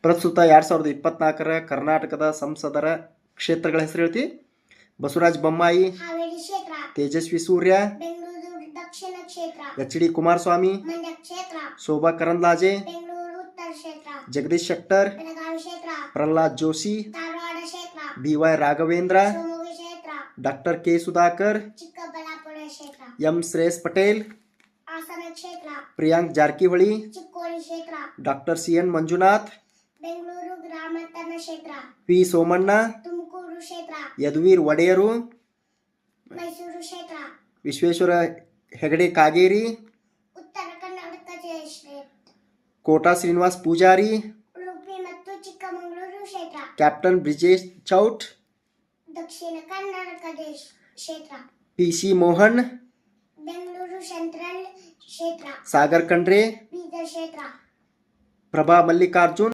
ಪ್ರಸ್ತುತ 2024 ಕರ್ನಾಟಕದ ಸಂಸದರ ಕ್ಷೇತ್ರಗಳ ಹೆಸರು ಹೇಳ್ತಿ. ಬಸವರಾಜ ಬೊಮ್ಮಾಯಿ, ಹಾವೇರಿ ಕ್ಷೇತ್ರ, ತೇಜಸ್ವಿ ಸೂರ್ಯ, ಬೆಂಗಳೂರು ದಕ್ಷಿಣ ಕ್ಷೇತ್ರ, ಎಚ್.ಡಿ. ಕುಮಾರಸ್ವಾಮಿ, ಮಂಡ್ಯ ಕ್ಷೇತ್ರ, ಶೋಭಾ ಕರಂದ್ಲಾಜೆ, ಬೆಂಗಳೂರು ಉತ್ತರ ಕ್ಷೇತ್ರ, ಜಗದೀಶ್ ಶೆಟ್ಟರ್, ಬೆಳಗಾವಿ ಕ್ಷೇತ್ರ, ಪ್ರಹ್ಲಾದ್ ಜೋಶಿ, ಧಾರವಾಡ ಕ್ಷೇತ್ರ, ಬಿ.ವೈ. ರಾಘವೇಂದ್ರ, ಶಿವಮೊಗ್ಗ ಕ್ಷೇತ್ರ, ಡಾಕ್ಟರ್ ಕೆ. ಸುಧಾಕರ್, ಚಿಕ್ಕಬಳ್ಳಾಪುರ ಕ್ಷೇತ್ರ, ಎಂ. ಶ್ರೇಯಸ್ ಪಟೇಲ್, ಹಾಸನ ಕ್ಷೇತ್ರ, ಪ್ರಿಯಾಂಕ್ ಜಾರಕಿಹೊಳಿ, ಚಿಕ್ಕೋಡಿ ಕ್ಷೇತ್ರ, ಡಾಕ್ಟರ್ ಸಿ.ಎನ್. ಮಂಜುನಾಥ್, ಬೆಂಗಳೂರು ಗ್ರಾಮಾಂತರ ಕ್ಷೇತ್ರ, ಪಿ. ಸೋಮಣ್ಣ, ತುಮಕೂರು ಕ್ಷೇತ್ರ, ಯದುವೀರ್ ಒಡೆಯರು, ಮೈಸೂರು ಕ್ಷೇತ್ರ, ವಿಶ್ವೇಶ್ವರ ಹೆಗಡೆ ಕಾಗೇರಿ, ಉತ್ತರ ಕರ್ನಾಟಕ ಕ್ಷೇತ್ರ, ಕೋಟಾ ಶ್ರೀನಿವಾಸ್ ಪೂಜಾರಿ, ಉಡುಪಿ ಮತ್ತು ಚಿಕ್ಕಮಗಳೂರು ಕ್ಷೇತ್ರ, ಕ್ಯಾಪ್ಟನ್ ಬ್ರಿಜೇಶ್ ಚೌಟ್, ದಕ್ಷಿಣ ಕರ್ನಾಟಕ ಕ್ಷೇತ್ರ, ಪಿ.ಸಿ. ಮೋಹನ್, ಬೆಂಗಳೂರು ಸೆಂಟ್ರಲ್ ಕ್ಷೇತ್ರ, ಸಾಗರ್ ಖಂಡ್ರೆ, ಬೀದರ್ ಕ್ಷೇತ್ರ, ಪ್ರಭಾ ಮಲ್ಲಿಕಾರ್ಜುನ್.